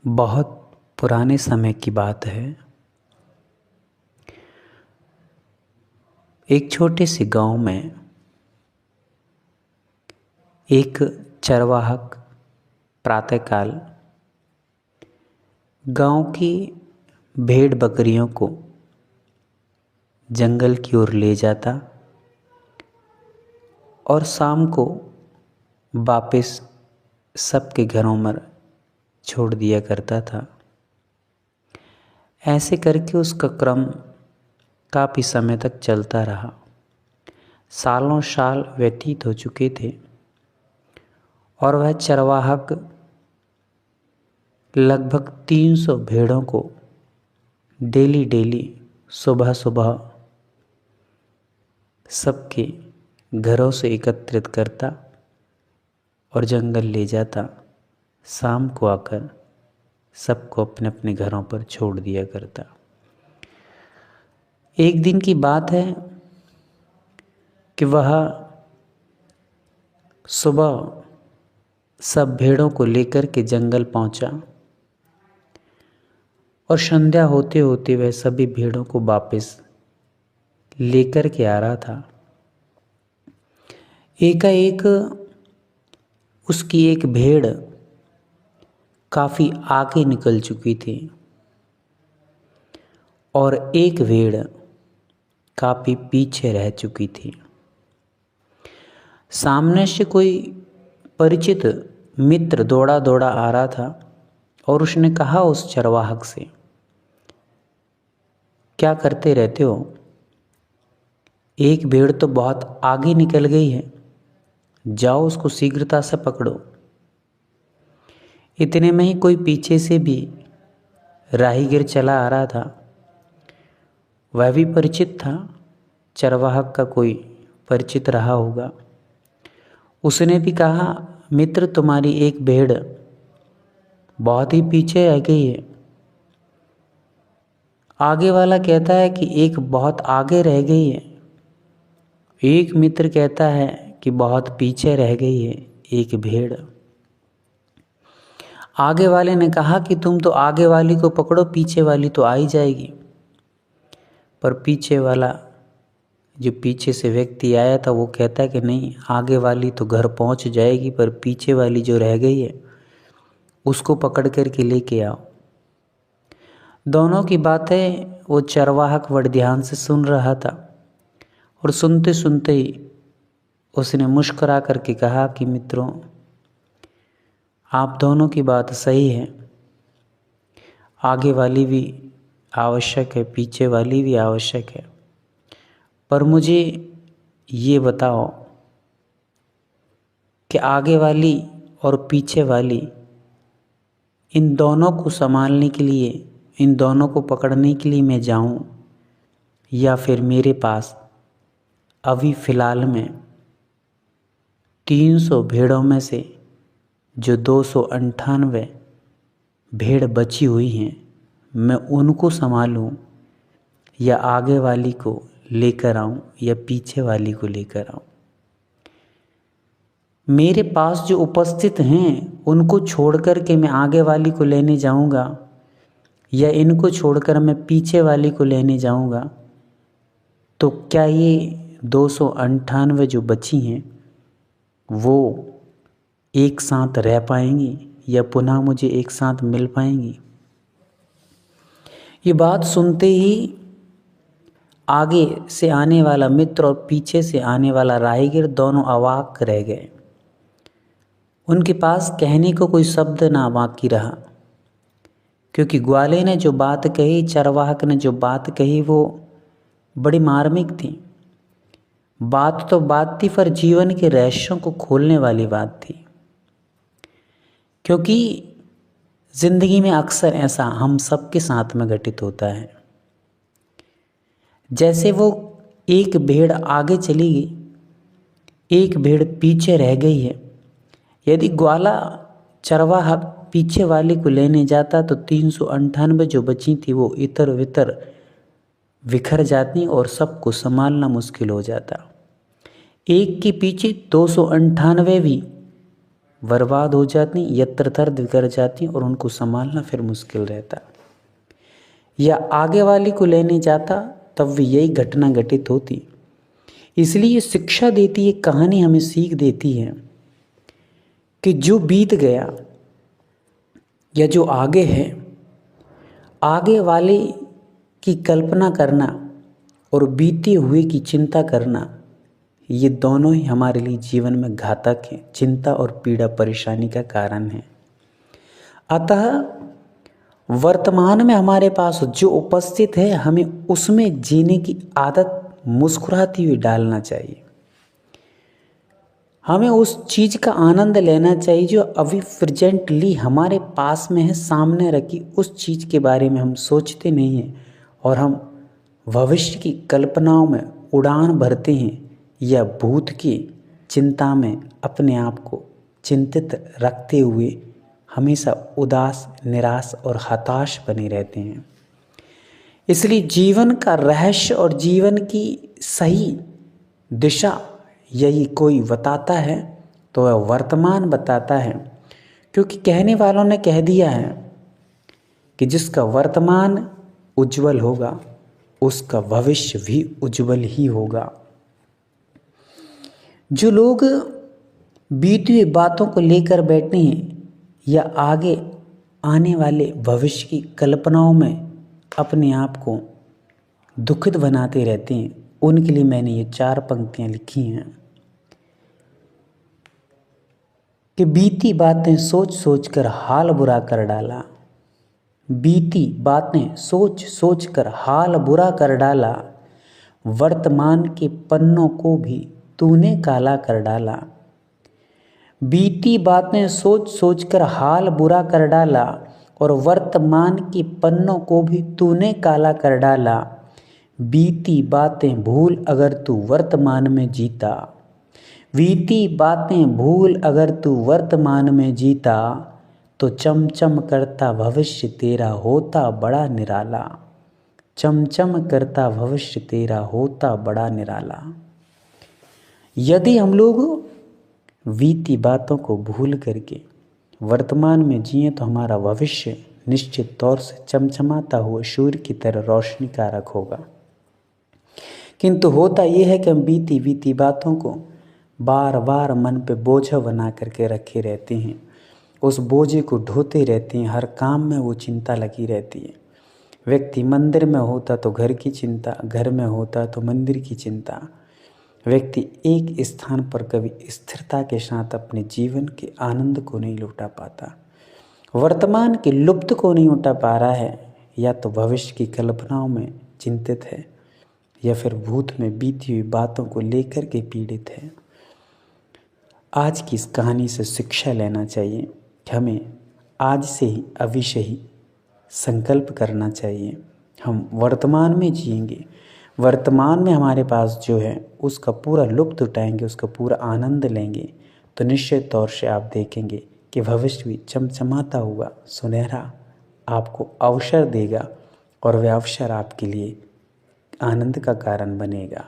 बहुत पुराने समय की बात है। एक छोटे से गांव में एक चरवाहक प्रातःकाल गांव की भेड़ बकरियों को जंगल की ओर ले जाता और शाम को वापस सबके घरों में छोड़ दिया करता था। ऐसे करके उसका क्रम काफ़ी समय तक चलता रहा। सालों साल व्यतीत हो चुके थे और वह चरवाहक लगभग 300 भेड़ों को डेली सुबह सुबह सबके घरों से एकत्रित करता और जंगल ले जाता। शाम को आकर सबको अपने अपने घरों पर छोड़ दिया करता। एक दिन की बात है कि वह सुबह सब भेड़ों को लेकर के जंगल पहुंचा और संध्या होते होते वह सभी भेड़ों को वापस लेकर के आ रहा था। एकाएक उसकी एक भेड़ काफ़ी आगे निकल चुकी थी और एक भेड़ काफ़ी पीछे रह चुकी थी। सामने से कोई परिचित मित्र दौड़ा दौड़ा आ रहा था और उसने कहा उस चरवाहक से, क्या करते रहते हो? एक भेड़ तो बहुत आगे निकल गई है, जाओ उसको शीघ्रता से पकड़ो। इतने में ही कोई पीछे से भी राहीगर चला आ रहा था। वह भी परिचित था, चरवाहक का कोई परिचित रहा होगा। उसने भी कहा, मित्र तुम्हारी एक भेड़ बहुत ही पीछे रह गई है। आगे वाला कहता है कि एक बहुत आगे रह गई है, एक मित्र कहता है कि बहुत पीछे रह गई है एक भेड़। आगे वाले ने कहा कि तुम तो आगे वाली को पकड़ो, पीछे वाली तो आ ही जाएगी। पर पीछे वाला, जो पीछे से व्यक्ति आया था, वो कहता है कि नहीं, आगे वाली तो घर पहुंच जाएगी, पर पीछे वाली जो रह गई है उसको पकड़ कर के लेके आओ। दोनों की बातें वो चरवाहक बड़े ध्यान से सुन रहा था और सुनते सुनते ही उसने मुस्कुरा करके कहा कि मित्रों, आप दोनों की बात सही है, आगे वाली भी आवश्यक है, पीछे वाली भी आवश्यक है, पर मुझे ये बताओ कि आगे वाली और पीछे वाली, इन दोनों को संभालने के लिए, इन दोनों को पकड़ने के लिए मैं जाऊं, या फिर मेरे पास अभी फ़िलहाल में 300 भेड़ों में से जो 298 भेड़ बची हुई हैं, मैं उनको संभालूं, या आगे वाली को लेकर आऊं, या पीछे वाली को लेकर आऊं। मेरे पास जो उपस्थित हैं उनको छोड़कर के मैं आगे वाली को लेने जाऊंगा, या इनको छोड़कर मैं पीछे वाली को लेने जाऊंगा, तो क्या ये 298 जो बची हैं वो एक साथ रह पाएंगी, या पुनः मुझे एक साथ मिल पाएंगी? ये बात सुनते ही आगे से आने वाला मित्र और पीछे से आने वाला राहीगर दोनों अवाक रह गए। उनके पास कहने को कोई शब्द ना बाकी रहा, क्योंकि ग्वाले ने जो बात कही, चरवाहक ने जो बात कही, वो बड़ी मार्मिक थी। बात तो बात थी, पर जीवन के रहस्यों को खोलने वाली बात थी। क्योंकि जिंदगी में अक्सर ऐसा हम सबके साथ में घटित होता है। जैसे वो एक भेड़ आगे चली गई, एक भेड़ पीछे रह गई है। यदि ग्वाला चरवाहा पीछे वाली को लेने जाता तो 398 जो बची थी वो इधर उधर बिखर जाती और सबको संभालना मुश्किल हो जाता। एक के पीछे 298 भी बर्बाद हो जाती, यत्र बिखर जाती और उनको संभालना फिर मुश्किल रहता। या आगे वाली को लेने जाता तब भी यही घटना घटित होती। इसलिए शिक्षा देती है, कहानी हमें सीख देती है कि जो बीत गया या जो आगे है, आगे वाले की कल्पना करना और बीते हुए की चिंता करना, ये दोनों ही हमारे लिए जीवन में घातक हैं, चिंता और पीड़ा परेशानी का कारण है। अतः वर्तमान में हमारे पास जो उपस्थित है, हमें उसमें जीने की आदत मुस्कुराती हुई डालना चाहिए। हमें उस चीज़ का आनंद लेना चाहिए जो अभी प्रेजेंटली हमारे पास में है, सामने रखी उस चीज़ के बारे में हम सोचते नहीं हैं और हम भविष्य की कल्पनाओं में उड़ान भरते हैं या भूत की चिंता में अपने आप को चिंतित रखते हुए हमेशा उदास, निराश और हताश बने रहते हैं। इसलिए जीवन का रहस्य और जीवन की सही दिशा यही कोई बताता है तो वह वर्तमान बताता है, क्योंकि कहने वालों ने कह दिया है कि जिसका वर्तमान उज्जवल होगा उसका भविष्य भी उज्जवल ही होगा। जो लोग बीती हुई बातों को लेकर बैठे हैं या आगे आने वाले भविष्य की कल्पनाओं में अपने आप को दुखित बनाते रहते हैं, उनके लिए मैंने ये 4 पंक्तियां लिखी हैं कि बीती बातें सोच सोच कर हाल बुरा कर डाला। बीती बातें सोच सोच कर हाल बुरा कर डाला, वर्तमान के पन्नों को भी तूने काला कर डाला। बीती बातें सोच सोच कर हाल बुरा कर डाला और वर्तमान के पन्नों को भी तूने काला कर डाला। बीती बातें भूल अगर तू वर्तमान में जीता, बीती बातें भूल अगर तू वर्तमान में जीता, तो चमचम करता भविष्य तेरा होता बड़ा निराला। चमचम करता भविष्य तेरा होता बड़ा निराला। यदि हम लोग बीती बातों को भूल करके वर्तमान में जिए तो हमारा भविष्य निश्चित तौर से चमचमाता हुआ सूर्य की तरह रोशनी कारक होगा। किंतु होता यह है कि हम बीती बीती बातों को बार बार मन पे बोझा बना करके रखे रहते हैं, उस बोझे को ढोते रहते हैं, हर काम में वो चिंता लगी रहती है। व्यक्ति मंदिर में होता तो घर की चिंता, घर में होता तो मंदिर की चिंता। व्यक्ति एक स्थान पर कभी स्थिरता के साथ अपने जीवन के आनंद को नहीं लुटा पाता, वर्तमान के लुप्त को नहीं उठा पा रहा है, या तो भविष्य की कल्पनाओं में चिंतित है या फिर भूत में बीती हुई बातों को लेकर के पीड़ित है। आज की इस कहानी से शिक्षा लेना चाहिए कि हमें आज से ही अभी से ही संकल्प करना चाहिए, हम वर्तमान में जिएंगे, वर्तमान में हमारे पास जो है उसका पूरा लुत्फ़ उठाएंगे, उसका पूरा आनंद लेंगे, तो निश्चित तौर से आप देखेंगे कि भविष्य भी चमचमाता हुआ सुनहरा आपको अवसर देगा और वह अवसर आपके लिए आनंद का कारण बनेगा।